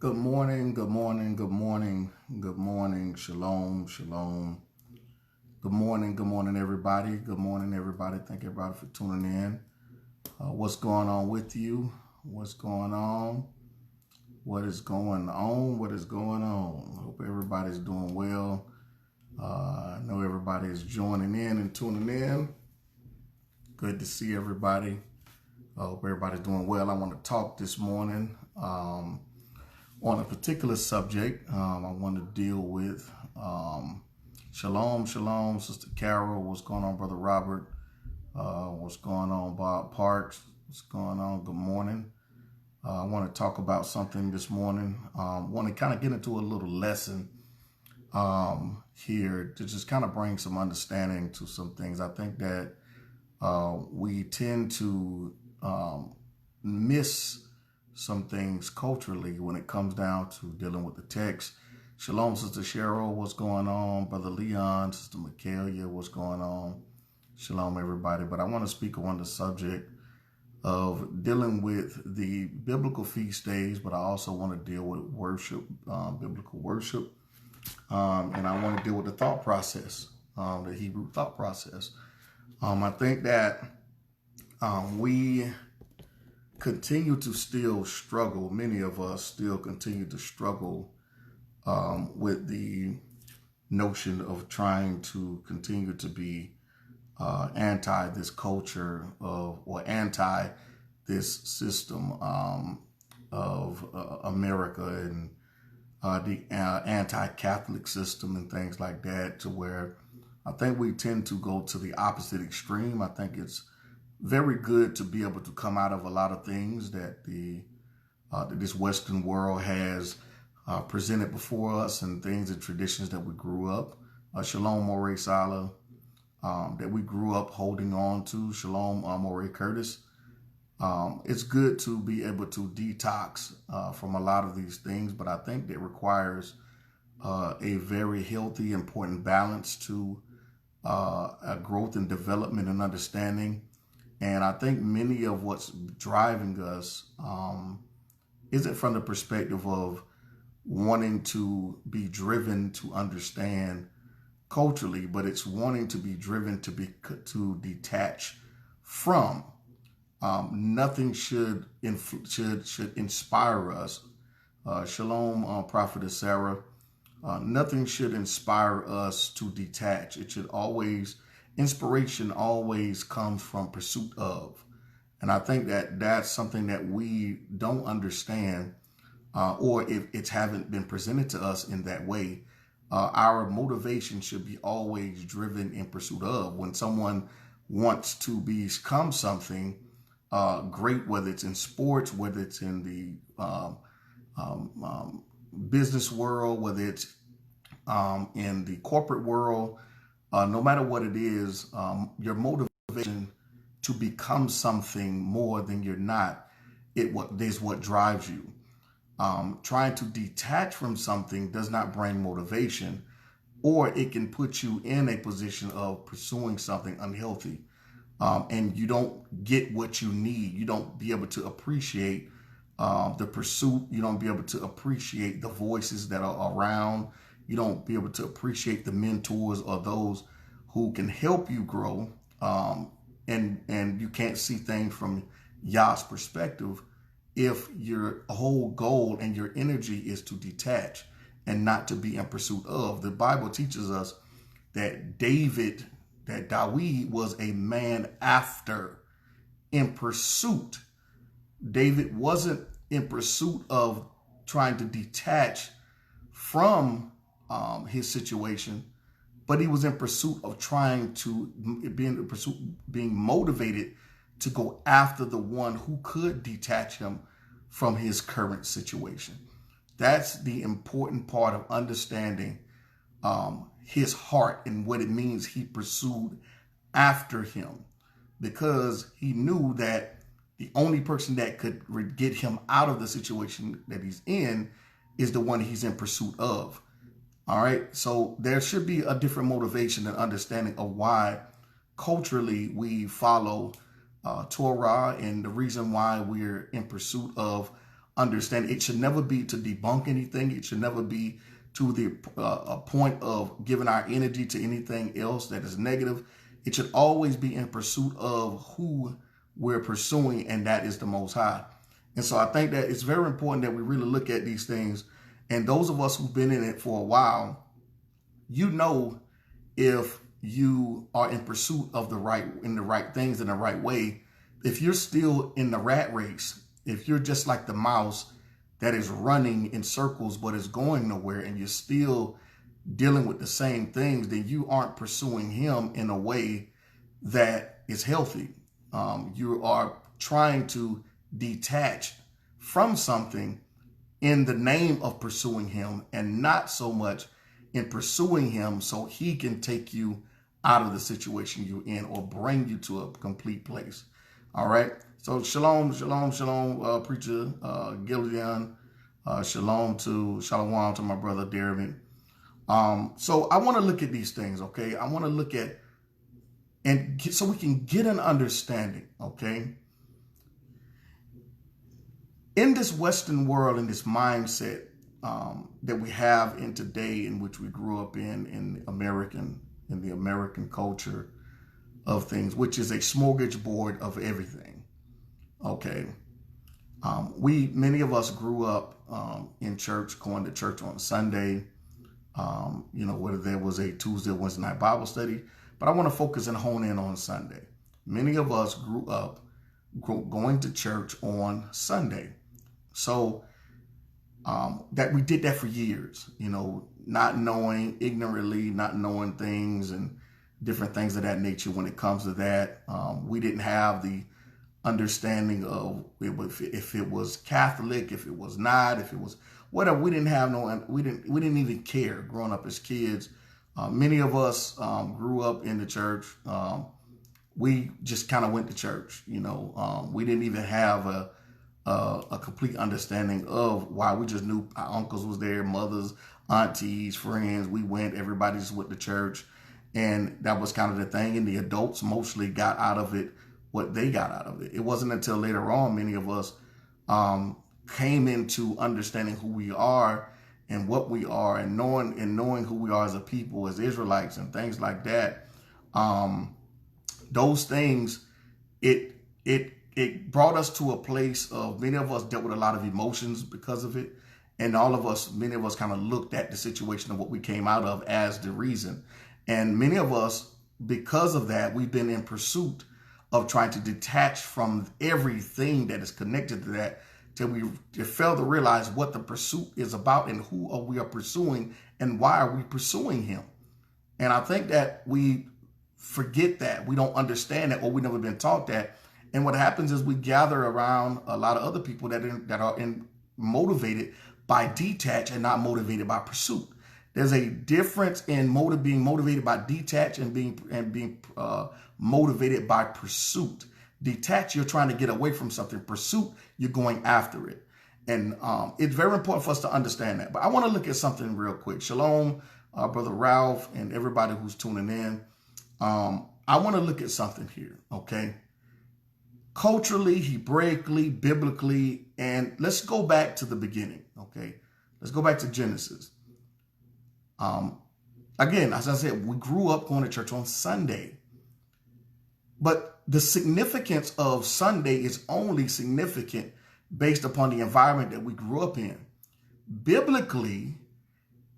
Good morning, good morning, good morning, good morning. Shalom, shalom. Good morning, everybody. Good morning, everybody. Thank everybody for tuning in. What's going on with you? What's going on? What is going on? What is going on? Hope everybody's doing well. I know everybody is joining in and tuning in. Good to see everybody. I hope everybody's doing well. I want to talk this morning on a particular subject. I want to deal with shalom, Sister Carol. What's going on, Brother Robert? What's going on, Bob Parks? What's going on? Good morning. I want to talk about something this morning. Want to kind of get into a little lesson here to just kind of bring some understanding to some things. I think that we tend to miss some things culturally when it comes down to dealing with the text. Shalom, Sister Cheryl, what's going on? Brother Leon, Sister Michaelia, what's going on? Shalom, everybody. But I want to speak on the subject of dealing with the biblical feast days, but I also want to deal with worship, biblical worship. And I want to deal with the thought process, the Hebrew thought process. I think that we continue to still struggle. Many of us still continue to struggle with the notion of trying to continue to be anti this culture or anti this system of America and the anti-Catholic system and things like that, to where I think we tend to go to the opposite extreme. I think it's very good to be able to come out of a lot of things that that this Western world has presented before us, and things and traditions that we grew up. Shalom, Moray Sala, that we grew up holding on to. Shalom, Moray Curtis. It's good to be able to detox from a lot of these things, but I think that requires a very healthy, important balance to growth and development and understanding. And I think many of what's driving us isn't from the perspective of wanting to be driven to understand culturally, but it's wanting to be driven to detach from. Nothing should inspire us. Shalom, Prophetess Sarah. Nothing should inspire us to detach. It should always, inspiration always comes from pursuit of. And I think that that's something that we don't understand, or if it's haven't been presented to us in that way. Our motivation should be always driven in pursuit of. When someone wants to become something great, whether it's in sports, whether it's in the business world, whether it's in the corporate world, no matter what it is, your motivation to become something more than you're not, is what drives you. Trying to detach from something does not bring motivation, or it can put you in a position of pursuing something unhealthy. And you don't get what you need. You don't be able to appreciate the pursuit. You don't be able to appreciate the voices that are around. You don't be able to appreciate the mentors or those who can help you grow. And you can't see things from Yah's perspective if your whole goal and your energy is to detach and not to be in pursuit of. The Bible teaches us that David was a man after, in pursuit. David wasn't in pursuit of trying to detach from his situation, but he was in pursuit of being motivated to go after the one who could detach him from his current situation. That's the important part of understanding his heart and what it means he pursued after him, because he knew that the only person that could get him out of the situation that he's in is the one he's in pursuit of. All right. So there should be a different motivation and understanding of why culturally we follow Torah, and the reason why we're in pursuit of understanding. It should never be to debunk anything. It should never be to the a point of giving our energy to anything else that is negative. It should always be in pursuit of who we're pursuing, and that is the Most High. And so I think that it's very important that we really look at these things. And those of us who've been in it for a while, you know, if you are in pursuit of the right things in the right way. If you're still in the rat race, if you're just like the mouse that is running in circles but is going nowhere, and you're still dealing with the same things, then you aren't pursuing him in a way that is healthy. You are trying to detach from something in the name of pursuing him, and not so much in pursuing him so he can take you out of the situation you're in or bring you to a complete place. All right. So shalom, preacher Glynn. Shalom to my brother David. So I want to look at these things, okay? I want to look at so we can get an understanding, okay? In this Western world, in this mindset that we have in today, in which we grew up in the American culture of things, which is a smorgasbord of everything, okay? Many of us grew up in church, going to church on Sunday, whether there was a Tuesday or Wednesday night Bible study, but I want to focus and hone in on Sunday. Many of us grew up going to church on Sunday. So that we did that for years, not knowing, ignorantly, not knowing things and different things of that nature. When it comes to that, we didn't have the understanding of if it was Catholic, if it was not, if it was whatever. We didn't even care growing up as kids. Many of us grew up in the church. We just kind of went to church. We didn't even have a complete understanding of why. We just knew our uncles was there, mothers, aunties, friends. We went, everybody just went to church, and that was kind of the thing. And the adults mostly got out of it what they got out of it. It wasn't until later on many of us came into understanding who we are and what we are, and knowing who we are as a people, as Israelites, and things like that. Those things, it brought us to a place of, many of us dealt with a lot of emotions because of it. And many of us kind of looked at the situation of what we came out of as the reason. And many of us, because of that, we've been in pursuit of trying to detach from everything that is connected to that, till we fail to realize what the pursuit is about and who we are pursuing and why are we pursuing him. And I think that we forget that. We don't understand that, or we've never been taught that. And what happens is we gather around a lot of other people that are motivated by detach and not motivated by pursuit. There's a difference in being motivated by detach and being motivated by pursuit. Detach, you're trying to get away from something. Pursuit, you're going after it. And it's very important for us to understand that. But I want to look at something real quick. Shalom, Brother Ralph, and everybody who's tuning in. I want to look at something here, okay? Culturally, Hebraically, biblically, and let's go back to the beginning, okay? Let's go back to Genesis. Again, as I said, we grew up going to church on Sunday. But the significance of Sunday is only significant based upon the environment that we grew up in. Biblically,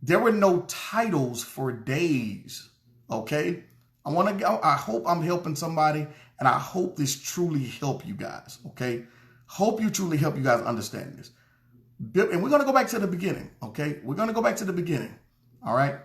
there were no titles for days, okay? I hope I'm helping somebody, and I hope this truly help you guys, okay? Hope you truly help you guys understand this. And we're going to go back to the beginning, okay? We're going to go back to the beginning, all right?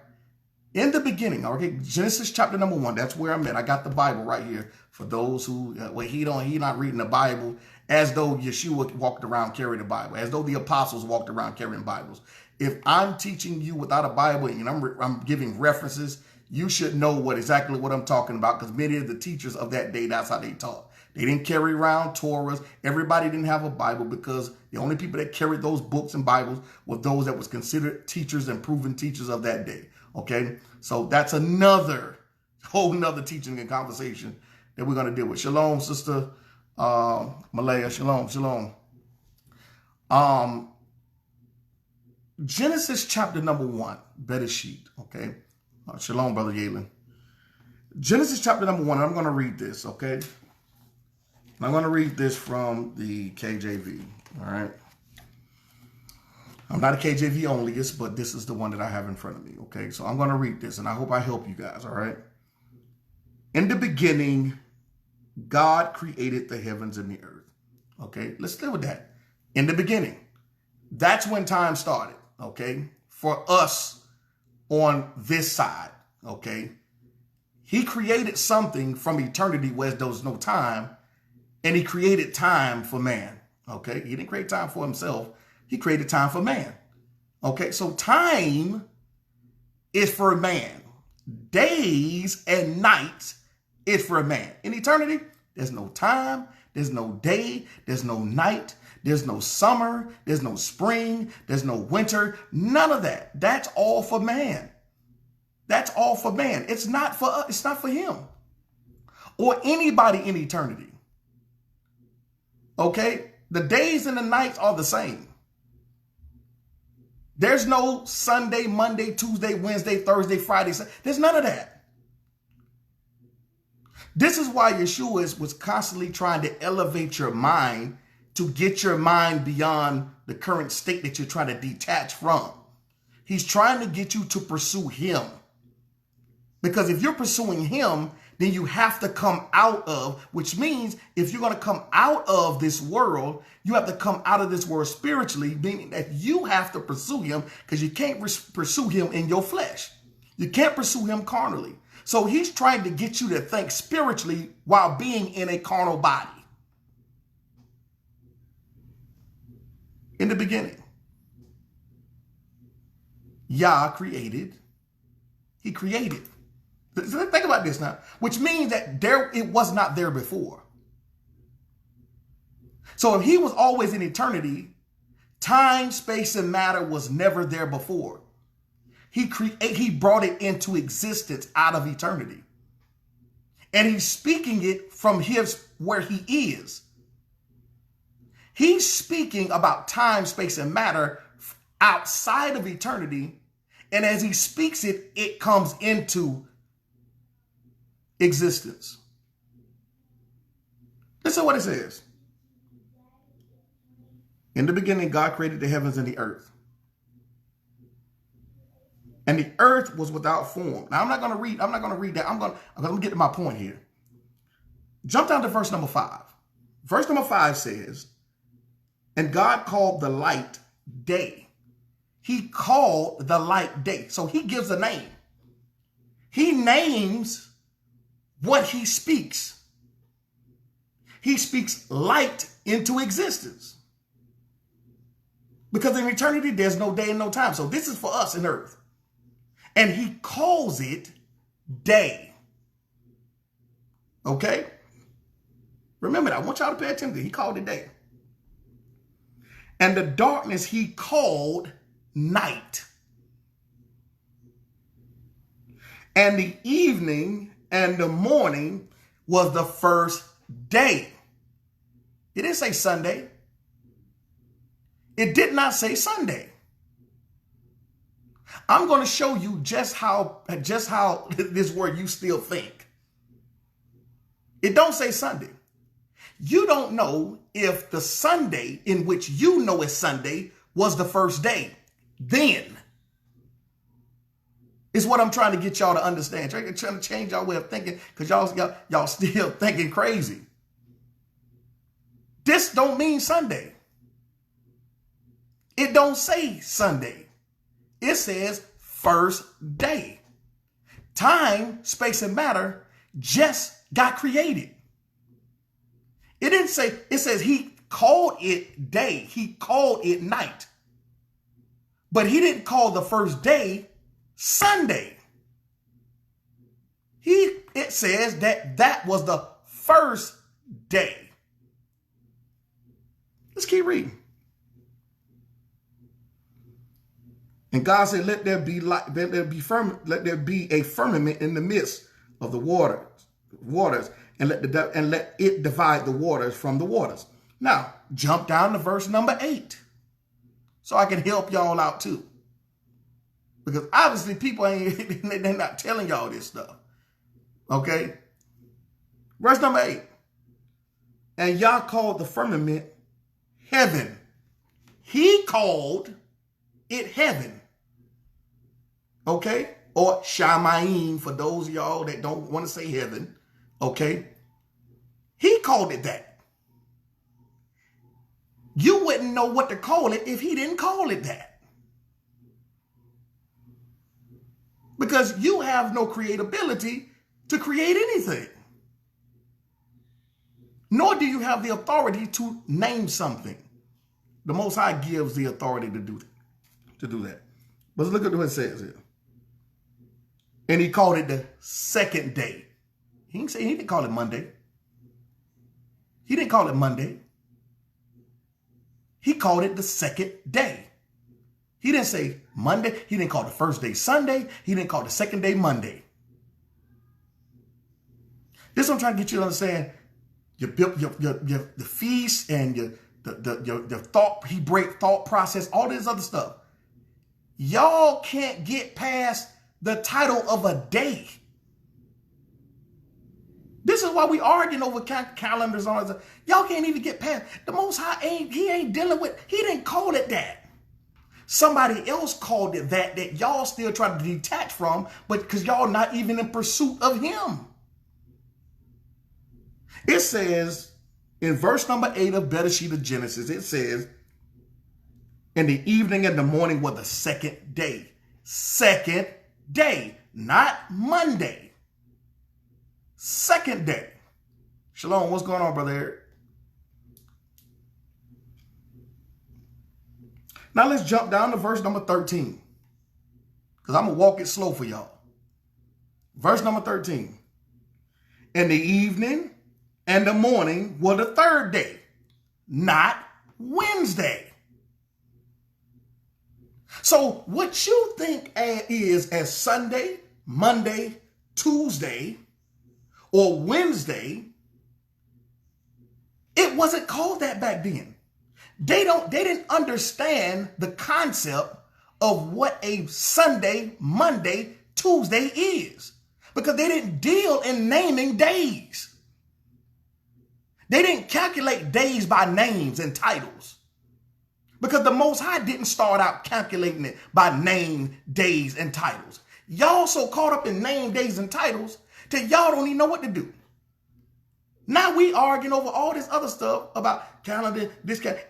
In the beginning, okay, Genesis chapter number 1, that's where I'm at. I got the Bible right here for those who, he not reading the Bible as though Yeshua walked around carrying the Bible, as though the apostles walked around carrying Bibles. If I'm teaching you without a Bible and I'm giving references, you should know exactly what I'm talking about, because many of the teachers of that day, that's how they taught. They didn't carry around Torahs. Everybody didn't have a Bible, because the only people that carried those books and Bibles were those that was considered teachers and proven teachers of that day. Okay, so that's whole nother teaching and conversation that we're going to deal with. Shalom, Sister Malaya. Shalom. Genesis chapter number 1, better sheet, okay? Shalom, Brother Yalen. Genesis chapter number 1, I'm going to read this, okay? I'm going to read this from the KJV, all right? I'm not a KJV onlyist, but this is the one that I have in front of me, okay? So I'm going to read this, and I hope I help you guys, all right? In the beginning, God created the heavens and the earth, okay? Let's deal with that. In the beginning. That's when time started, okay? For us on this side, okay? He created something from eternity where there was no time, and he created time for man, okay? He didn't create time for himself. He created time for man, okay? So time is for man. Days and nights is for man. In eternity, there's no time, there's no day, there's no night, there's no summer, there's no spring, there's no winter, none of that. That's all for man. That's all for man. It's not for us. It's not for him or anybody in eternity. Okay? The days and the nights are the same. There's no Sunday, Monday, Tuesday, Wednesday, Thursday, Friday. There's none of that. This is why Yeshua was constantly trying to elevate your mind to get your mind beyond the current state that you're trying to detach from. He's trying to get you to pursue him. Because if you're pursuing him, then you have to come out of, which means if you're going to come out of this world, you have to come out of this world spiritually, meaning that you have to pursue him because you can't pursue him in your flesh. You can't pursue him carnally. So he's trying to get you to think spiritually while being in a carnal body. In the beginning, Yah created. He created. Think about this now, which means that it was not there before. So if he was always in eternity, time, space, and matter was never there before. He brought it into existence out of eternity. And he's speaking it from where he is. He's speaking about time, space, and matter outside of eternity. And as he speaks it, it comes into existence. Listen to what it says. In the beginning, God created the heavens and the earth. And the earth was without form. Now, I'm not going to read that. I'm going to get to my point here. Jump down to verse number 5. Verse number 5 says, and God called the light day. He called the light day. So he gives a name. He names what he speaks. He speaks light into existence. Because in eternity, there's no day and no time. So this is for us in earth. And he calls it day. Okay? Remember that. I want y'all to pay attention. He called it day. And the darkness he called night. And the evening and the morning was the first day. It didn't say Sunday. It did not say Sunday. I'm going to show you just how this word you still think. It don't say Sunday. You don't know if the Sunday in which you know is Sunday was the first day. Then is what I'm trying to get y'all to understand. Trying to change y'all way of thinking because y'all still thinking crazy. This don't mean Sunday. It don't say Sunday. It says first day. Time, space, and matter just got created. It didn't say, it says he called it day. He called it night. But he didn't call the first day Sunday. It says that was the first day. Let's keep reading. And God said, let there be light, let there be a firmament in the midst of the waters, and let it divide the waters from the waters. Now, jump down to verse number 8. so I can help y'all out too. Because obviously people they're not telling y'all this stuff. Okay? Verse number 8. And Yah called the firmament heaven. He called it heaven. Okay? Or Shamayim for those of y'all that don't want to say heaven. Okay? He called it that. You wouldn't know what to call it if he didn't call it that. Because you have no creatability to create anything. Nor do you have the authority to name something. The Most High gives the authority to do that. But look at what it says here. And he called it the second day. He didn't call it Monday. He didn't call it Monday. He called it the second day. He didn't say Monday. He didn't call the first day Sunday. He didn't call the second day Monday. This is what I'm trying to get you to understand. The feast and your thought process, all this other stuff. Y'all can't get past the title of a day. This is why we arguing over calendars. Y'all can't even get past. The Most High he ain't dealing with, he didn't call it that. Somebody else called it that y'all still trying to detach from, but because y'all not even in pursuit of him. It says in verse number 8 of Bereshit of Genesis, it says, in the evening and the morning were the second day. Second day, not Monday. Second day. Shalom, what's going on, Brother Eric? Now let's jump down to verse number 13. Because I'm going to walk it slow for y'all. Verse number 13. In the evening and the morning were the third day, not Wednesday. So what you think is as Sunday, Monday, Tuesday, or Wednesday, it wasn't called that back then. They didn't understand the concept of what a Sunday, Monday, Tuesday is, because they didn't deal in naming days. They didn't calculate days by names and titles, because the Most High didn't start out calculating it by name, days, and titles. Y'all so caught up in name, days, and titles till y'all don't even know what to do. Now we arguing over all this other stuff about calendar,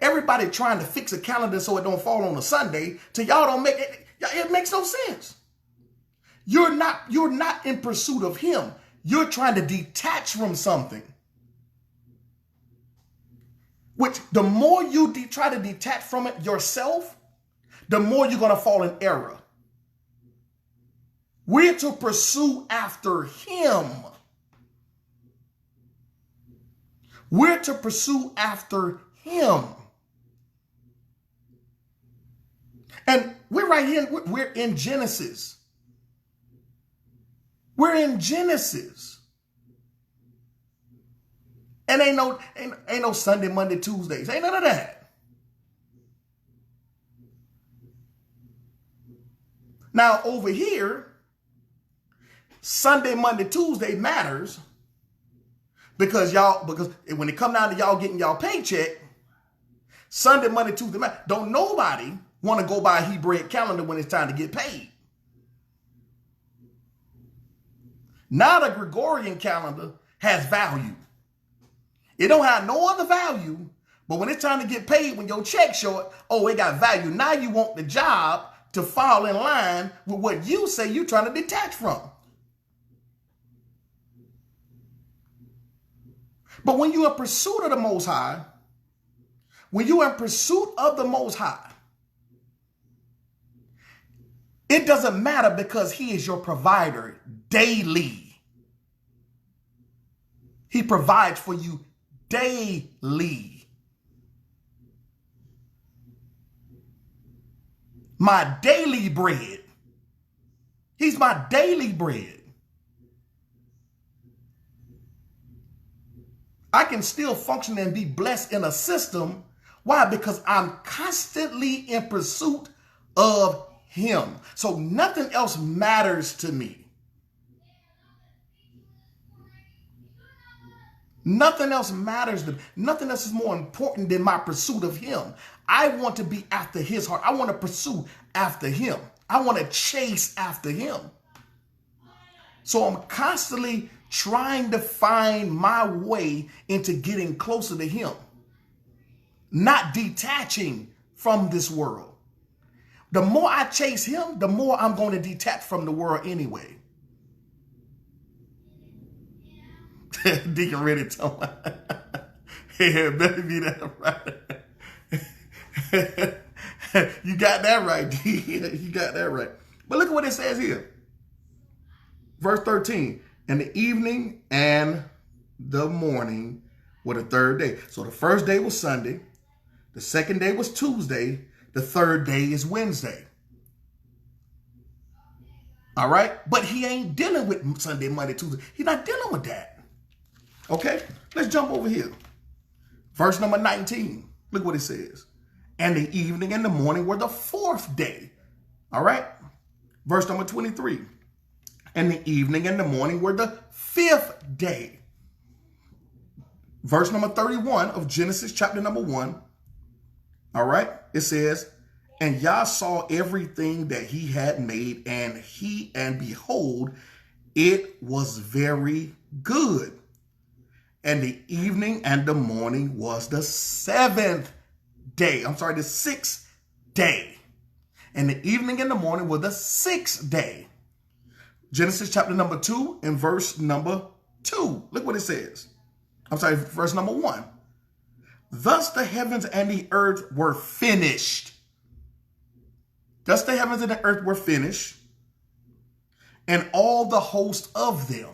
everybody trying to fix a calendar so it don't fall on a Sunday till y'all don't make it. It makes no sense. You're not in pursuit of him. You're trying to detach from something. Which the more you try to detach from it yourself, the more you're going to fall in error. We're to pursue after him. We're to pursue after him. And we're right here. We're in Genesis. We're in Genesis. And ain't no Sunday, Monday, Tuesdays. Ain't none of that. Now over here, Sunday, Monday, Tuesday matters because when it come down to y'all getting y'all paycheck, Sunday, Monday, Tuesday matters. Don't nobody want to go by a Hebraic calendar when it's time to get paid. Now the Gregorian calendar has value. It don't have no other value, but when it's time to get paid, when your check's short, oh, it got value. Now you want the job to fall in line with what you say you're trying to detach from. But when you're in pursuit of the Most High, it doesn't matter because he is your provider daily. He provides for you daily. My daily bread. He's my daily bread. I can still function and be blessed in a system Why? Because I'm constantly in pursuit of him. So nothing else matters to me. Nothing else matters. Nothing else is more important than my pursuit of him. I want to be after his heart. I want to pursue after him. I want to chase after him. So I'm constantly trying to find my way into getting closer to him, not detaching from this world. The more I chase him, the more I'm going to detach from the world anyway. Deacon ready to tell me. Yeah, better be that right. You got that right, D. You got that right. But look at what it says here. Verse 13. And the evening and the morning were the third day. So the first day was Sunday. The second day was Tuesday. The third day is Wednesday. All right? But he ain't dealing with Sunday, Monday, Tuesday. He's not dealing with that. Okay, let's jump over here. Verse number 19. Look what it says. And the evening and the morning were the fourth day. All right. Verse number 23. And the evening and the morning were the fifth day. Verse number 31 of Genesis chapter number 1. All right. It says, and Yah saw everything that he had made, and behold, it was very good. And the evening and the morning was the seventh day. The sixth day. And the evening and the morning were the sixth day. Genesis chapter number 2 and verse number 2. Look what it says. Verse number 1. Thus the heavens and the earth were finished. Thus the heavens and the earth were finished, and all the host of them.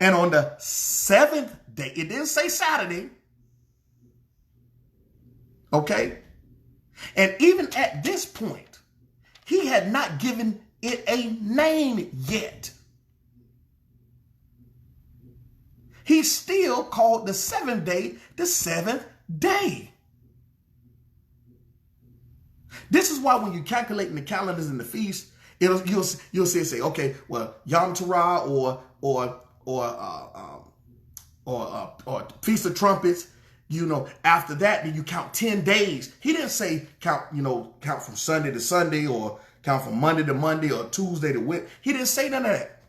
And on the seventh day, it didn't say Saturday. Okay. And even at this point, he had not given it a name yet. He still called the seventh day the seventh day. This is why when you're calculating the calendars and the feasts, you'll say, okay, well, Yom Teruah or Feast of Trumpets, after that, then you count 10 days. He didn't say count from Sunday to Sunday or count from Monday to Monday or Tuesday to Wednesday. He didn't say none of that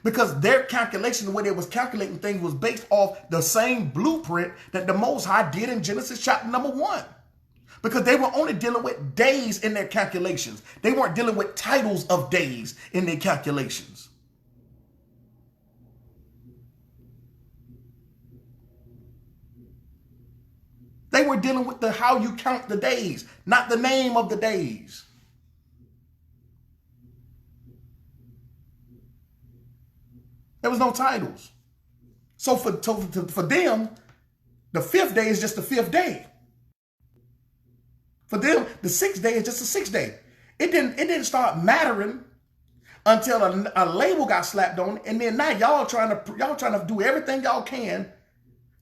because their calculation, the way they was calculating things, was based off the same blueprint that the Most High did in Genesis chapter number 1. Because they were only dealing with days in their calculations. They weren't dealing with titles of days in their calculations. They were dealing with how you count the days, not the name of the days. There was no titles. So for them, the fifth day is just the fifth day. For them, the sixth day is just the sixth day. It didn't start mattering until a label got slapped on, and then now y'all trying to do everything y'all can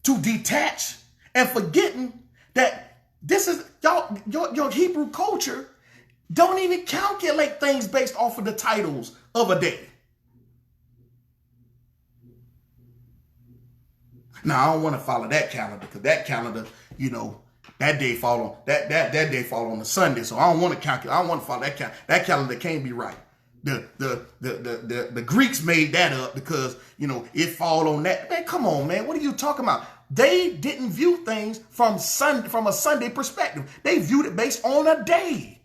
to detach and forgetting that this is your Hebrew culture don't even calculate things based off of the titles of a day. Now I don't want to follow that calendar because that calendar, that day fall on that day fall on a Sunday, so I don't want to calculate. I don't want to follow that calendar. That calendar can't be right. The Greeks made that up because it fall on that. Man, come on, man. What are you talking about? They didn't view things from a Sunday perspective. They viewed it based on a day.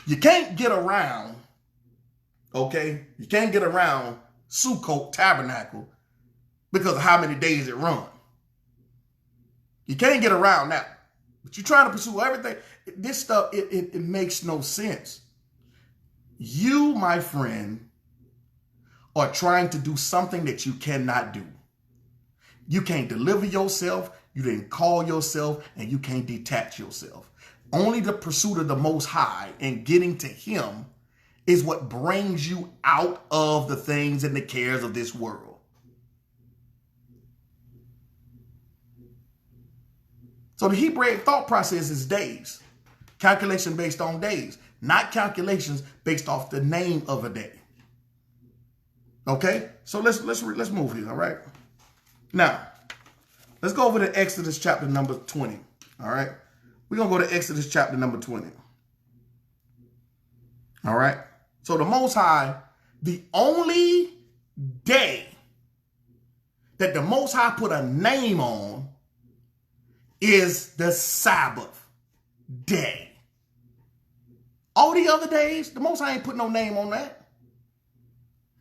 You can't get around, okay? You can't get around Sukkot Tabernacle because of how many days it runs. You can't get around that. But you're trying to pursue everything. This stuff, it makes no sense. You, my friend, are trying to do something that you cannot do. You can't deliver yourself. You didn't call yourself, and you can't detach yourself. Only the pursuit of the Most High and getting to him is what brings you out of the things and the cares of this world. So the Hebraic thought process is days. Calculation based on days, not calculations based off the name of a day. Okay? So let's move here, all right? Now, let's go over to Exodus chapter number 20. All right? We're going to go to Exodus chapter number 20. All right? So the Most High, the only day that the Most High put a name on is the Sabbath day. All the other days, the Most High ain't put no name on that.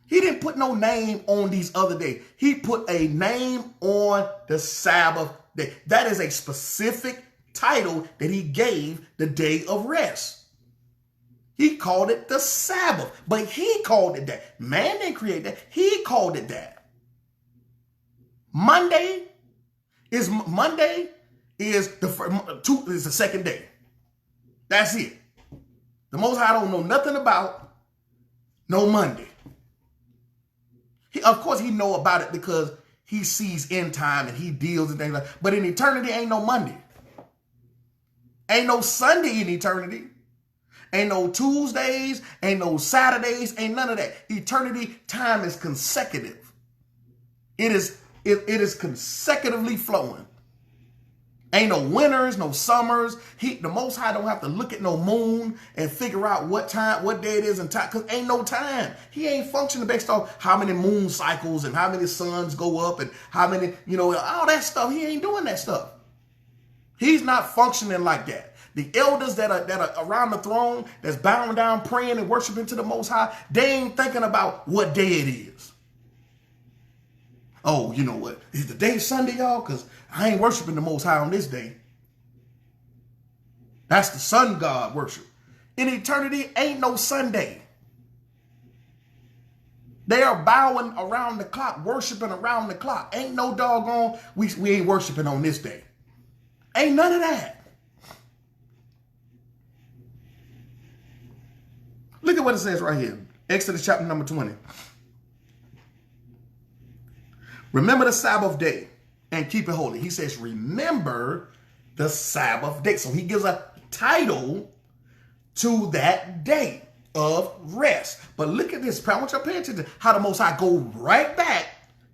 He didn't put no name on these other days. He put a name on the Sabbath day. That is a specific title that he gave the day of rest. He called it the Sabbath, but he called it that. Man didn't create that. He called it that. Monday is the second day. That's it. The Most High don't know nothing about no Monday. Of course, he know about it because he sees end time and he deals and things like that. But in eternity, ain't no Monday. Ain't no Sunday in eternity. Ain't no Tuesdays, ain't no Saturdays, ain't none of that. Eternity time is consecutive. It is consecutively flowing. Ain't no winters, no summers. The Most High don't have to look at no moon and figure out what day it is and time, because ain't no time. He ain't functioning based off how many moon cycles and how many suns go up and how many, all that stuff. He ain't doing that stuff. He's not functioning like that. The elders that are around the throne, that's bowing down, praying and worshiping to the Most High, they ain't thinking about what day it is. Oh, you know what? Is the day Sunday, y'all? Because I ain't worshiping the Most High on this day. That's the sun god worship. In eternity, ain't no Sunday. They are bowing around the clock, worshiping around the clock. Ain't no doggone, we ain't worshiping on this day. Ain't none of that. Look at what it says right here. Exodus chapter number 20. Remember the Sabbath day and keep it holy. He says, remember the Sabbath day. So he gives a title to that day of rest. But look at this. I want you to pay attention to how the Most High go right back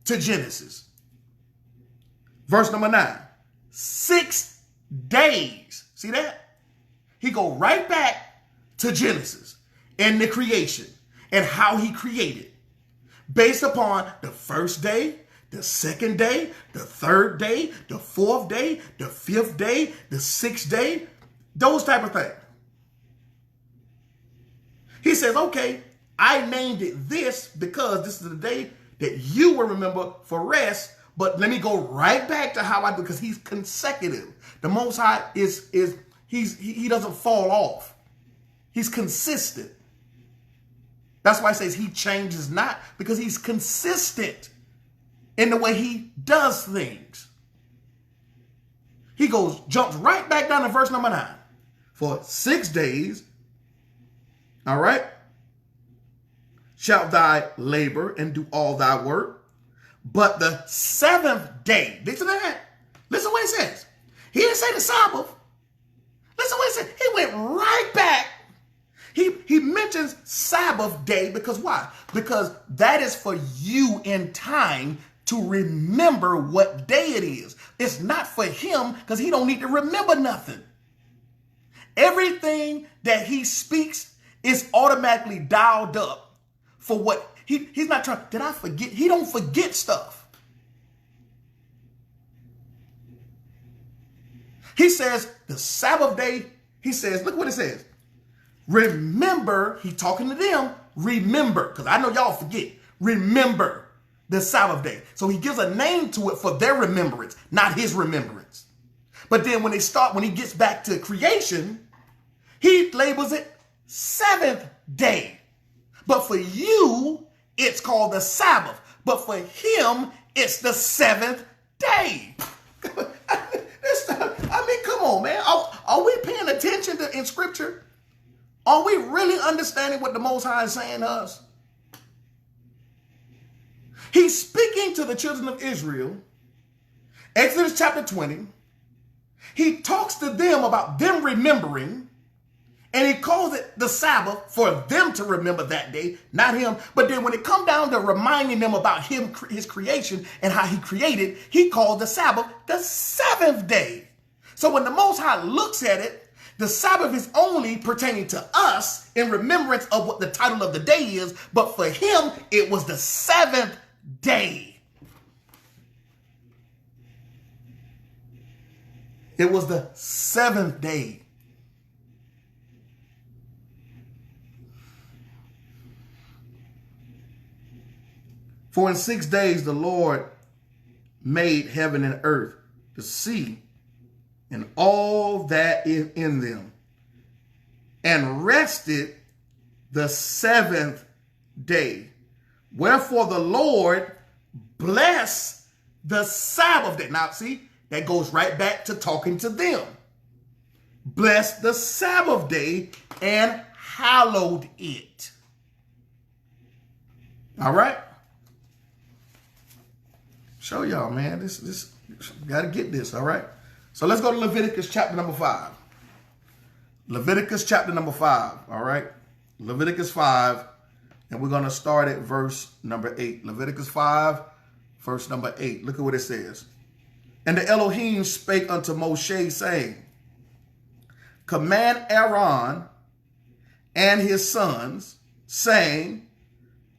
to Genesis. Verse number 9. 6 days. See that? He go right back to Genesis and the creation and how he created based upon the first day, the second day, the third day, the fourth day, the fifth day, the sixth day, those type of things. He says, okay, I named it this because this is the day that you will remember for rest, but let me go right back to how I do, because he's consecutive. The Most High he doesn't fall off. He's consistent. That's why it says he changes not, because he's consistent in the way he does things. He jumps right back down to verse number 9. For 6 days, all right, shalt thy labor and do all thy work. But the 7th day, listen to that. Listen to what it says. He didn't say the Sabbath. Listen to what it says. He went right back. He mentions Sabbath day because why? Because that is for you in time to remember what day it is. It's not for him because he don't need to remember nothing. Everything that he speaks is automatically dialed up for what he's not trying. Did I forget? He don't forget stuff. He says the Sabbath day, he says, look what it says. Remember, he's talking to them, remember, because I know y'all forget. Remember the Sabbath day. So he gives a name to it for their remembrance, not his remembrance. But then when he gets back to creation, he labels it 7th day. But for you, it's called the Sabbath. But for him, it's the 7th day. I mean, come on, man. Are we paying attention in scripture? Are we really understanding what the Most High is saying to us? He's speaking to the children of Israel, Exodus chapter 20, He talks to them about them remembering, and he calls it the Sabbath for them to remember that day, not him. But then when it comes down to reminding them about him, his creation and how he created, he called the Sabbath the seventh day. So when the Most High looks at it, the Sabbath is only pertaining to us in remembrance of what the title of the day is. But for him, it was the seventh day. It was the seventh day. For in 6 days the Lord made heaven and earth, the sea, and all that is in them, and rested the seventh day. Wherefore the Lord blessed the Sabbath day. Now, see, that goes right back to talking to them. Blessed the Sabbath day and hallowed it. All right? Show y'all, man. This got to get this, all right? So let's go to Leviticus chapter number 5. Leviticus chapter number 5, all right? Leviticus 5, and we're going to start at verse number 8. Leviticus 5, verse number 8. Look at what it says. And the Elohim spake unto Moshe, saying, command Aaron and his sons, saying,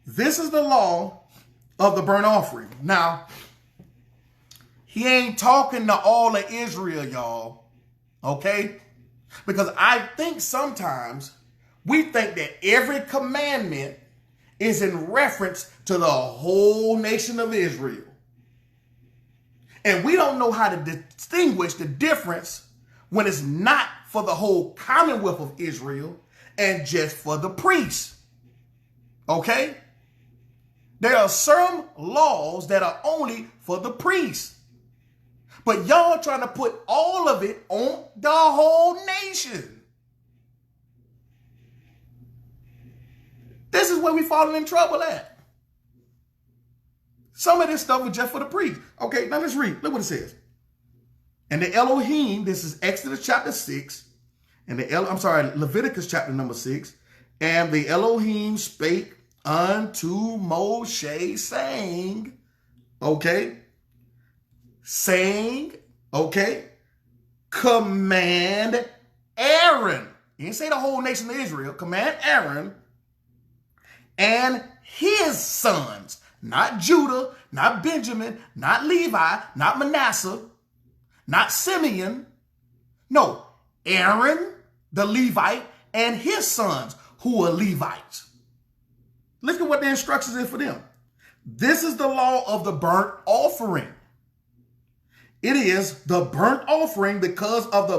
this is the law of the burnt offering. Now, he ain't talking to all of Israel, y'all, okay? Because I think sometimes we think that every commandment is in reference to the whole nation of Israel. And we don't know how to distinguish the difference when it's not for the whole commonwealth of Israel and just for the priests, okay? There are some laws that are only for the priests. But y'all trying to put all of it on the whole nation. This is where we falling in trouble at. Some of this stuff was just for the priest. Okay, now let's read. Look what it says. And the Elohim, this is Exodus chapter 6, and Leviticus chapter number 6. And the Elohim spake unto Moshe, saying, command Aaron. He didn't say the whole nation of Israel. Command Aaron and his sons, not Judah, not Benjamin, not Levi, not Manasseh, not Simeon. No, Aaron, the Levite, and his sons who are Levites. Look at what the instructions is for them. This is the law of the burnt offering. It is the burnt offering because of the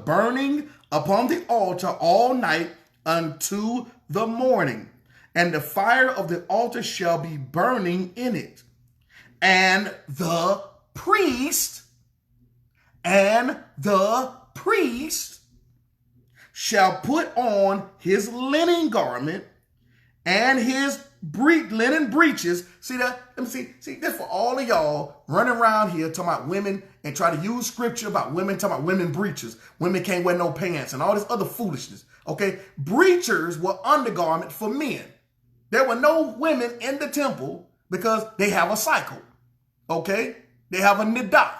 burning upon the altar all night unto the morning. And the fire of the altar shall be burning in it. And the priest shall put on his linen garment and his linen breeches. See that? Let me see this for all of y'all running around here talking about women and try to use scripture about women, talking about women breeches. Women can't wear no pants and all this other foolishness. Okay. Breechers were undergarment for men. There were no women in the temple because they have a cycle. Okay. They have a nidah.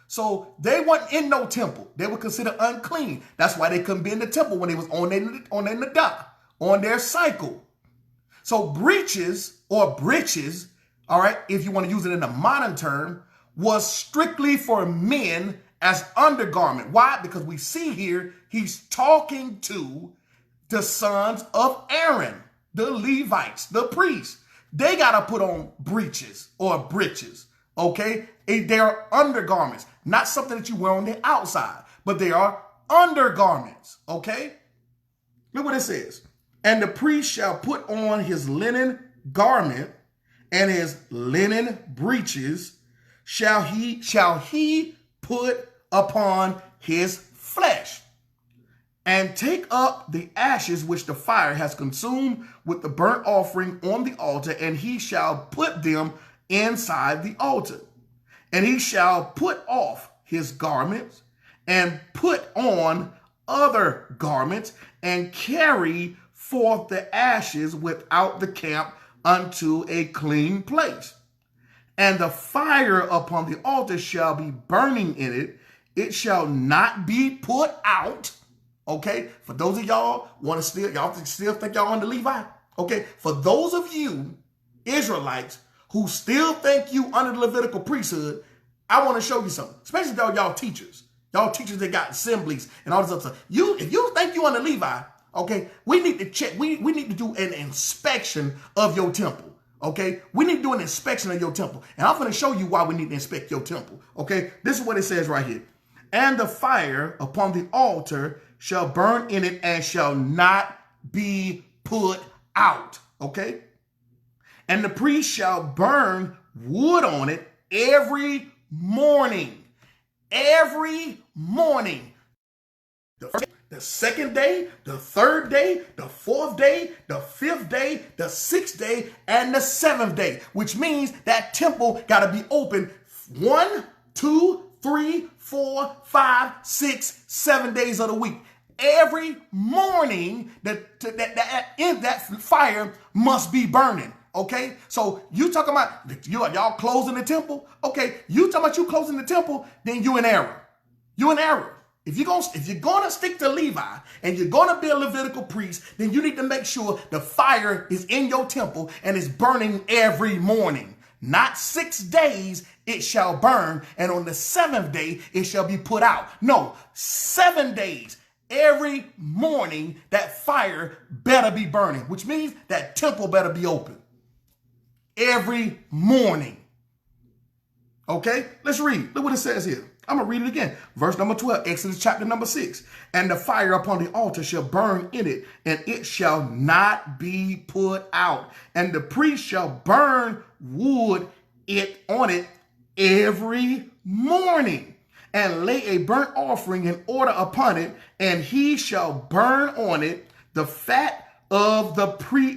So they weren't in no temple. They were considered unclean. That's why they couldn't be in the temple when they was on their nidah, on their cycle. So breeches or breeches, all right, if you want to use it in a modern term, was strictly for men as undergarment. Why? Because we see here, he's talking to the sons of Aaron, the Levites, the priests. They got to put on breeches or breeches, okay? They are undergarments, not something that you wear on the outside, but they are undergarments, okay? Look what it says. And the priest shall put on his linen garment and his linen breeches shall he put upon his flesh, and take up the ashes which the fire has consumed with the burnt offering on the altar, and he shall put them inside the altar. And he shall put off his garments and put on other garments and carry forth the ashes without the camp unto a clean place. And the fire upon the altar shall be burning in it. It shall not be put out. Okay. For those of y'all y'all still think y'all under Levi. Okay. For those of you Israelites who still think you under the Levitical priesthood, I want to show you something, especially y'all teachers. Y'all teachers that got assemblies and all this other stuff. If you think you under Levi, okay, we need to check. We need to do an inspection of your temple. Okay, we need to do an inspection of your temple. And I'm going to show you why we need to inspect your temple. Okay, this is what it says right here. And the fire upon the altar shall burn in it and shall not be put out. Okay, and the priest shall burn wood on it every morning. Every morning. The second day, the third day, the fourth day, the fifth day, the sixth day, and the seventh day, which means that temple got to be open 1, 2, 3, 4, 5, 6, 7 days of the week. Every morning, that fire must be burning. Okay, so you talking about y'all closing the temple? Okay, you talking about you closing the temple? Then you in error. You in error. If you're gonna stick to Levi and you're gonna be a Levitical priest, then you need to make sure the fire is in your temple and is burning every morning. Not 6 days it shall burn, and on the seventh day it shall be put out. No, 7 days. Every morning that fire better be burning, which means that temple better be open. Every morning. Okay, let's read. Look what it says here. I'm going to read it again. Verse number 12, Exodus chapter number 6. And the fire upon the altar shall burn in it, and it shall not be put out. And the priest shall burn wood on it every morning, and lay a burnt offering in order upon it, and he shall burn on it the fat of the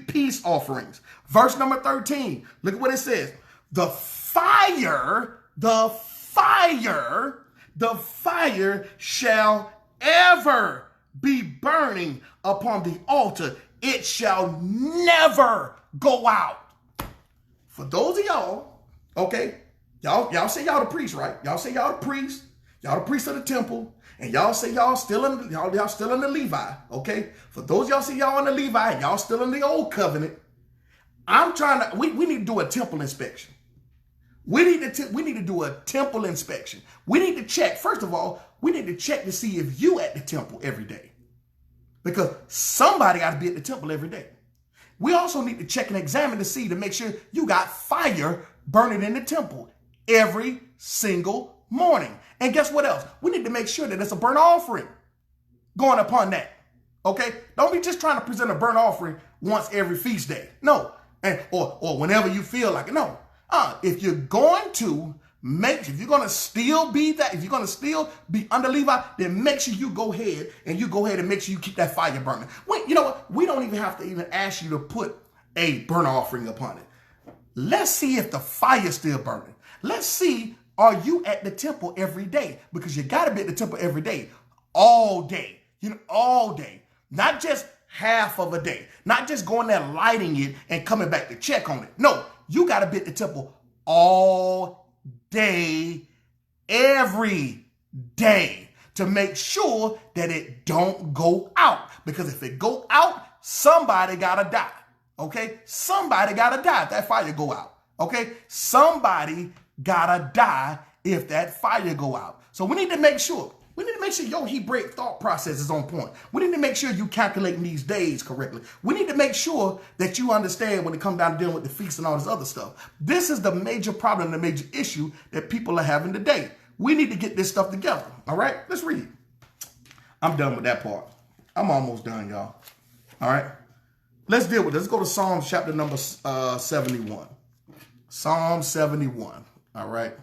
peace offerings. Verse number 13, look at what it says. The fire shall ever be burning upon the altar. It shall never go out. For those of y'all, okay, y'all say y'all the priest, right? Y'all say y'all the priest. Y'all the priest of the temple. And y'all say y'all still in the Levi, okay? For those y'all say y'all in the Levi, y'all still in the old covenant. We need to do a temple inspection. We need to do a temple inspection. We need to check. First of all, we need to check to see if you at the temple every day, because somebody got to be at the temple every day. We also need to check and examine to see to make sure you got fire burning in the temple every single morning. And guess what else? We need to make sure that it's a burnt offering going upon that. Okay? Don't be just trying to present a burnt offering once every feast day. No. Or whenever you feel like it. No. If you're going to still be under Levi, then make sure you go ahead and make sure you keep that fire burning. You know what? We don't even have to even ask you to put a burnt offering upon it. Let's see if the fire's still burning. Let's see, are you at the temple every day? Because you got to be at the temple every day, all day, all day, not just half of a day, not just going there lighting it and coming back to check on it. No, you got to be at the temple all day, every day, to make sure that it don't go out. Because if it go out, somebody got to die. Okay? Somebody got to die if that fire go out. Okay? Somebody got to die if that fire go out. So we need to make sure. We need to make sure your Hebraic thought process is on point. We need to make sure you calculating these days correctly. We need to make sure that you understand when it comes down to dealing with the feast and all this other stuff. This is the major problem, the major issue that people are having today. We need to get this stuff together. All right, let's read. I'm done with that part. I'm almost done, y'all. All right, let's deal with this. Let's go to Psalms chapter number 71. Psalm 71. All right.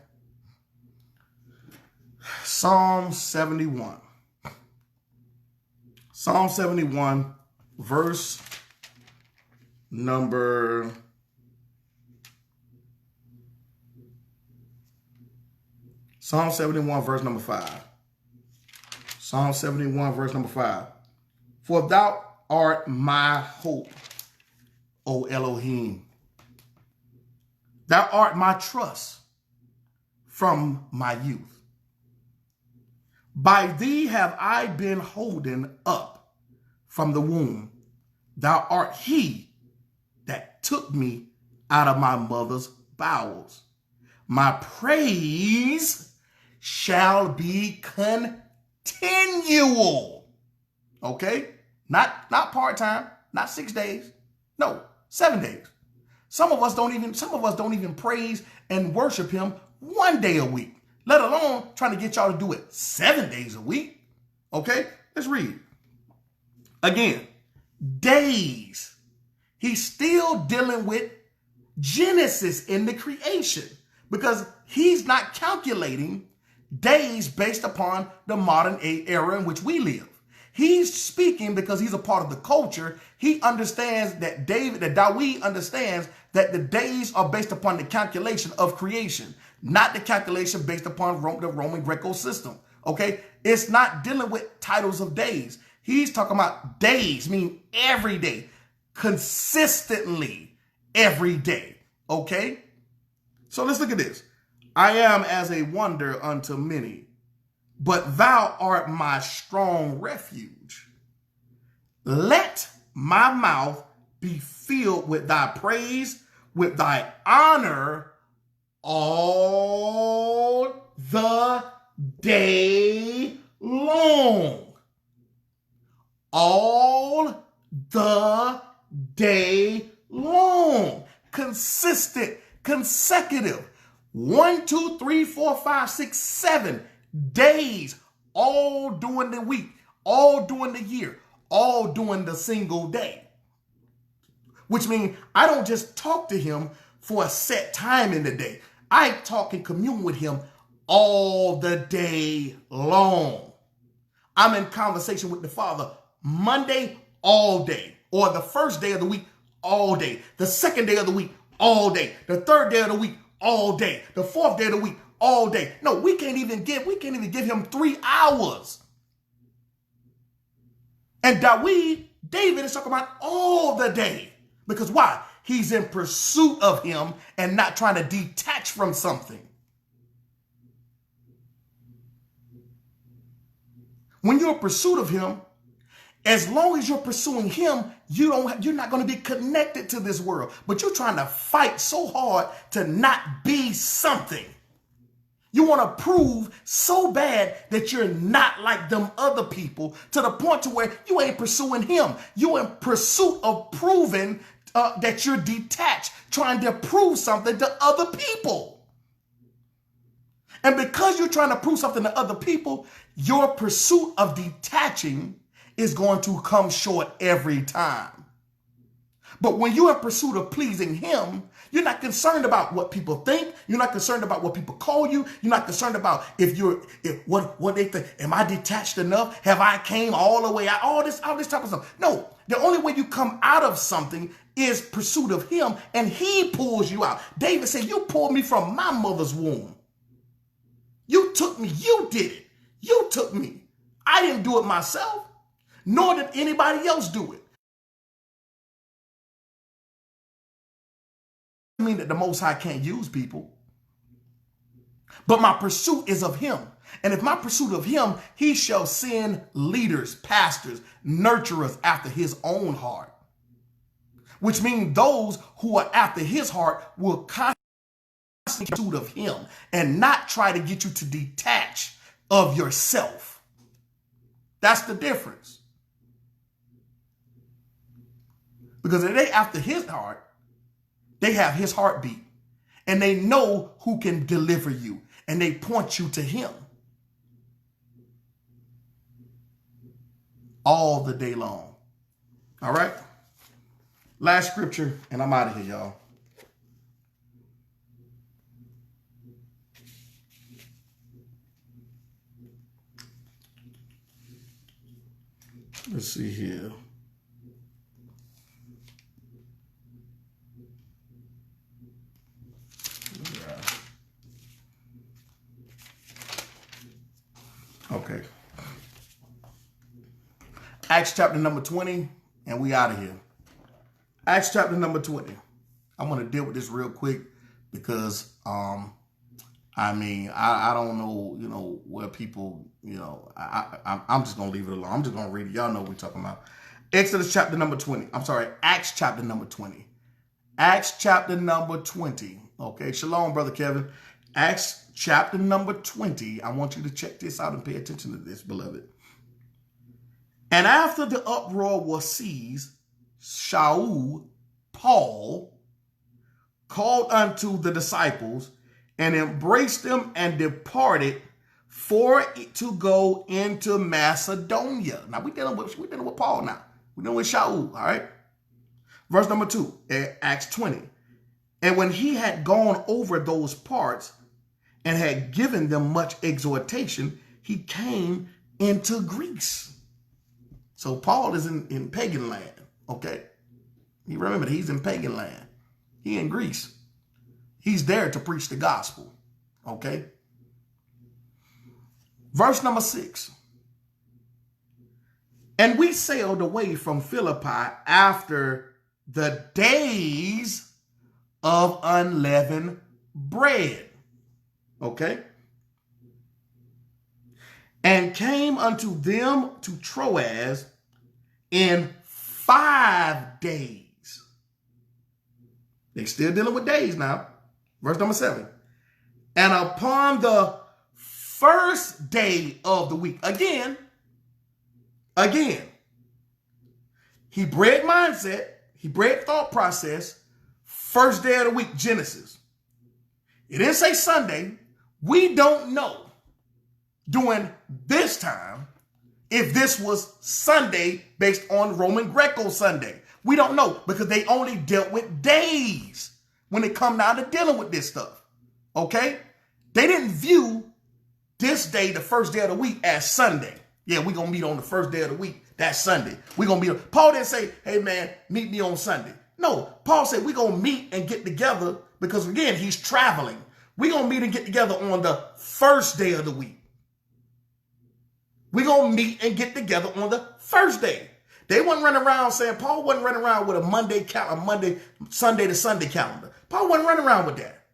Psalm 71. Psalm 71, verse number Psalm 71, verse number 5. Psalm 71, verse number 5. For thou art my hope, O Elohim. Thou art my trust from my youth. By thee have I been holden up from the womb. Thou art he that took me out of my mother's bowels. My praise shall be continual. Okay? Not part-time, not 6 days. No, 7 days. Some of us don't even praise and worship him 1 day a week, let alone trying to get y'all to do it 7 days a week. Okay? Let's read. Again, days. He's still dealing with Genesis in the creation because he's not calculating days based upon the modern era in which we live. He's speaking because he's a part of the culture. He understands that Dawid understands that the days are based upon the calculation of creation, not the calculation based upon the Roman Greco system. Okay? It's not dealing with titles of days. He's talking about days, meaning every day, consistently every day. Okay? So let's look at this. I am as a wonder unto many, but thou art my strong refuge. Let my mouth be filled with thy praise, with thy honor all the day long. All the day long. Consistent, consecutive. 1, 2, 3, 4, 5, 6, 7 days, all during the week, all during the year, all during the single day. Which means I don't just talk to him for a set time in the day. I talk and commune with him all the day long. I'm in conversation with the Father Monday all day, or the first day of the week all day, the second day of the week all day, the third day of the week all day, the fourth day of the week all day. No, we can't even give him 3 hours. And David is talking about all the day. Because why? He's in pursuit of him and not trying to detach from something. When you're in pursuit of him, as long as you're pursuing him, you're not going to be connected to this world. But you're trying to fight so hard to not be something. You want to prove so bad that you're not like them other people to the point to where you ain't pursuing him. You're in pursuit of proving that you're detached, trying to prove something to other people. And because you're trying to prove something to other people, your pursuit of detaching is going to come short every time. But when you're in pursuit of pleasing him, you're not concerned about what people think. You're not concerned about what people call you. You're not concerned about what they think. Am I detached enough? Have I came all the way out? All this type of stuff. No, the only way you come out of something is pursuit of him, and he pulls you out. David said, you pulled me from my mother's womb. You took me. You did it. You took me. I didn't do it myself, nor did anybody else do it. I mean that the Most High can't use people, but my pursuit is of him. And if my pursuit of him, he shall send leaders, pastors, nurturers after his own heart, which means those who are after his heart will constantly pursuit of him and not try to get you to detach of yourself. That's the difference. Because if they after his heart, they have his heartbeat and they know who can deliver you and they point you to him all the day long. All right. Last scripture and I'm out of here, y'all. Let's see here. Okay. Acts chapter number 20, and we out of here. Acts chapter number 20. I'm going to deal with this real quick because, I don't know, where people, I'm just going to leave it alone. I'm just going to read it. Y'all know what we're talking about. Acts chapter number 20. Acts chapter number 20. Acts chapter number 20. Okay, shalom, Brother Kevin. Acts chapter number 20. I want you to check this out and pay attention to this, beloved. And after the uproar was ceased, Shaul, Paul, called unto the disciples and embraced them and departed for to go into Macedonia. Now we're dealing with Paul now. We're dealing with Shaul, all right? Verse number 2, Acts 20. And when he had gone over those parts and had given them much exhortation, he came into Greece. So Paul is in pagan land, okay? You remember that he's in pagan land. He in Greece. He's there to preach the gospel, okay? Verse number 6. And we sailed away from Philippi after the days of unleavened bread, okay? And came unto them to Troas in 5 days. They're still dealing with days now. Verse number 7. And upon the first day of the week, again, Hebraic mindset, Hebraic thought process, first day of the week, Genesis. It didn't say Sunday. We don't know during this time if this was Sunday based on Roman Greco Sunday. We don't know because they only dealt with days when it come down to dealing with this stuff. Okay? They didn't view this day, the first day of the week, as Sunday. Yeah, we're going to meet on the first day of the week. That's Sunday. We're going to meet. Paul didn't say, hey, man, meet me on Sunday. No, Paul said we're going to meet and get together because, again, he's traveling. We're going to meet and get together on the first day of the week. We're going to meet and get together on the first day. They wasn't running around saying, Paul wasn't running around with a Sunday to Sunday calendar. Paul wasn't running around with that.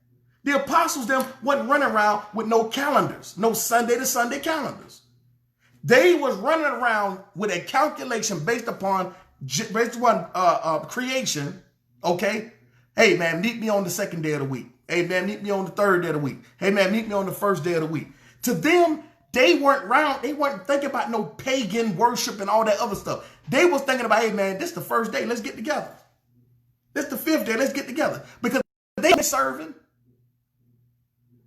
The apostles them wasn't running around with no calendars, no Sunday to Sunday calendars. They was running around with a calculation based upon creation. Okay. Hey man, meet me on the second day of the week. Hey man, meet me on the third day of the week. Hey man, meet me on the first day of the week. To them, they weren't thinking about no pagan worship and all that other stuff. They was thinking about, hey man, this is the first day, let's get together. This is the fifth day, let's get together. Because they ain't serving.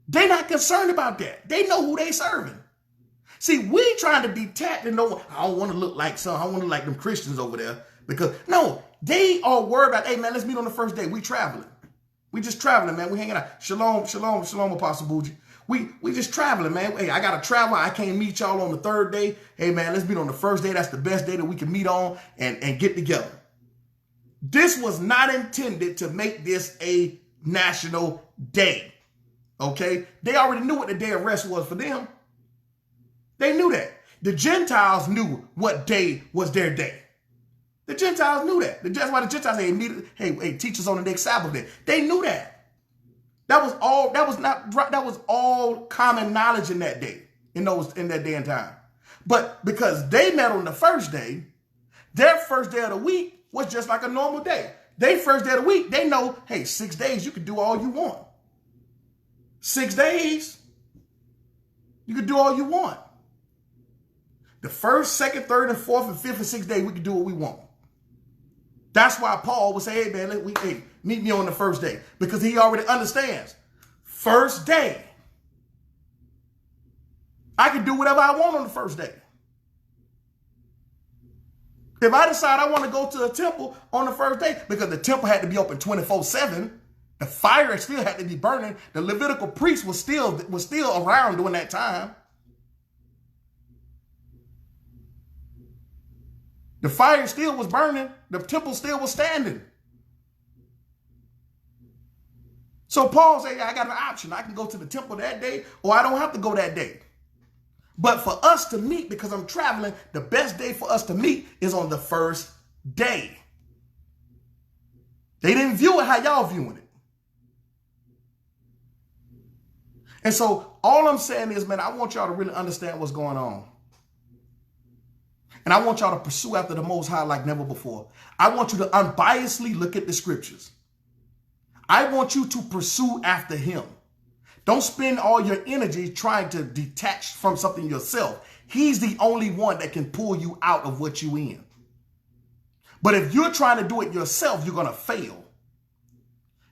They're not concerned about that. They know who they serving. See, we trying to detach and know, I don't want to look like some, I want to look like them Christians over there. Because, no, they are worried about, hey, man, let's meet on the first day. We traveling. We just traveling, man. We hanging out. Shalom, shalom, shalom, Apostle Bougie. We just traveling, man. Hey, I got to travel. I can't meet y'all on the third day. Hey, man, let's meet on the first day. That's the best day that we can meet on and get together. This was not intended to make this a national day. Okay? They already knew what the day of rest was for them. They knew that. The Gentiles knew what day was their day. The Gentiles knew that. That's why the Gentiles said, hey, teach us on the next Sabbath day. They knew that. That was all common knowledge in that day, in that day and time. But because they met on the first day, their first day of the week was just like a normal day. Their first day of the week, they know, hey, 6 days, you can do all you want. 6 days, you can do all you want. The first, second, third, and fourth, and fifth, and sixth day, we can do what we want. That's why Paul would say, hey, man, meet me on the first day. Because he already understands. First day. I can do whatever I want on the first day. If I decide I want to go to a temple on the first day, because the temple had to be open 24/7, the fire still had to be burning. The Levitical priest was still around during that time. The fire still was burning. The temple still was standing. So Paul said, I got an option. I can go to the temple that day, or I don't have to go that day. But for us to meet, because I'm traveling, the best day for us to meet is on the first day. They didn't view it how y'all viewing it. And so all I'm saying is, man, I want y'all to really understand what's going on. And I want y'all to pursue after the Most High like never before. I want you to unbiasedly look at the scriptures. I want you to pursue after him. Don't spend all your energy trying to detach from something yourself. He's the only one that can pull you out of what you're in. But if you're trying to do it yourself, you're going to fail.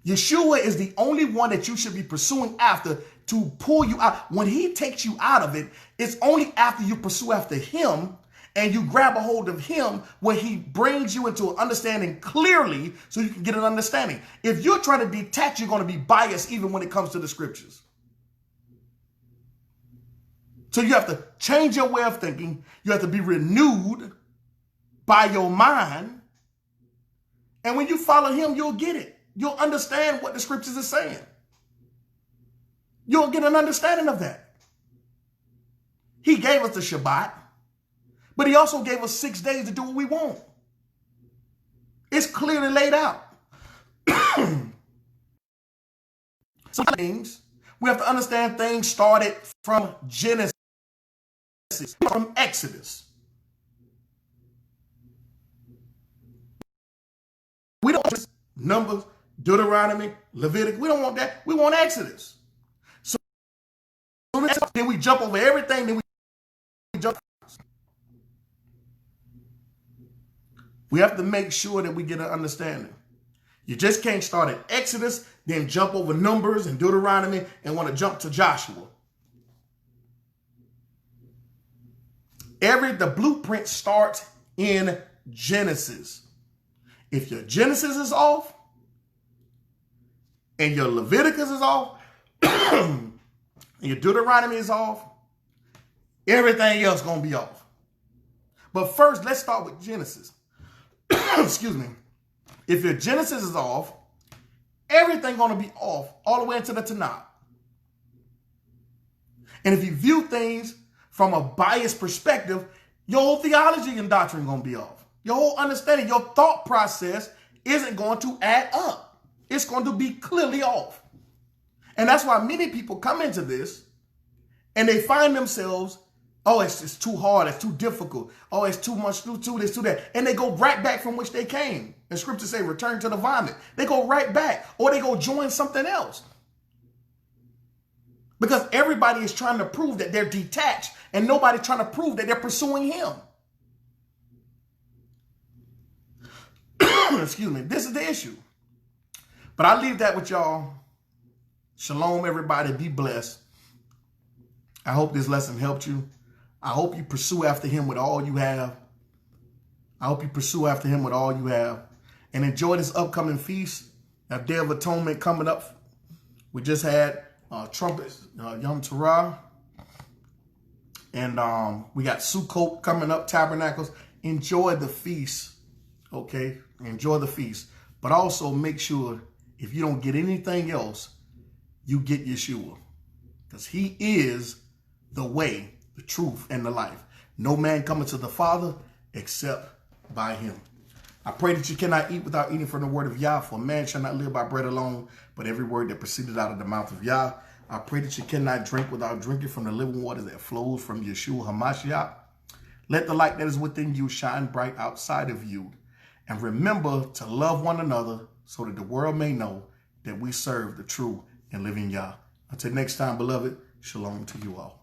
Yeshua is the only one that you should be pursuing after to pull you out. When he takes you out of it, it's only after you pursue after him and you grab a hold of him where he brings you into an understanding clearly so you can get an understanding. If you're trying to detach, you're going to be biased even when it comes to the scriptures. So you have to change your way of thinking. You have to be renewed by your mind. And when you follow him, you'll get it. You'll understand what the scriptures are saying. You'll get an understanding of that. He gave us the Shabbat, but he also gave us 6 days to do what we want. It's clearly laid out. Some things, we have to understand things started from Genesis, from Exodus. We don't want Numbers, Deuteronomy, Leviticus. We don't want that. We want Exodus. So then we jump over everything. Then we jump. We have to make sure that we get an understanding. You just can't start at Exodus, then jump over Numbers and Deuteronomy and want to jump to Joshua. The blueprint starts in Genesis. If your Genesis is off and your Leviticus is off and your Deuteronomy is off, everything else is going to be off. But first, let's start with Genesis. Excuse me. If your Genesis is off, everything's going to be off all the way into the Tanakh. And if you view things from a biased perspective, your whole theology and doctrine is going to be off. Your whole understanding, your thought process isn't going to add up. It's going to be clearly off. And that's why many people come into this and they find themselves, oh, it's too hard, it's too difficult. Oh, it's too much, too this, too that. And they go right back from which they came. And scriptures say, return to the vomit. They go right back, or they go join something else. Because everybody is trying to prove that they're detached and nobody's trying to prove that they're pursuing him. Excuse me. This is the issue. But I leave that with y'all. Shalom, everybody. Be blessed. I hope this lesson helped you. I hope you pursue after him with all you have. I hope you pursue after him with all you have. And enjoy this upcoming feast. That Day of Atonement coming up. We just had trumpets, Yom Teruah. And we got Sukkot coming up, Tabernacles. Enjoy the feast. Okay? Enjoy the feast. But also make sure if you don't get anything else, you get Yeshua. Because he is the way, the truth, and the life. No man cometh to the Father except by him. I pray that you cannot eat without eating from the word of Yah, for man shall not live by bread alone, but every word that proceeded out of the mouth of Yah. I pray that you cannot drink without drinking from the living water that flows from Yeshua HaMashiach. Let the light that is within you shine bright outside of you. And remember to love one another so that the world may know that we serve the true and living Yah. Until next time, beloved, shalom to you all.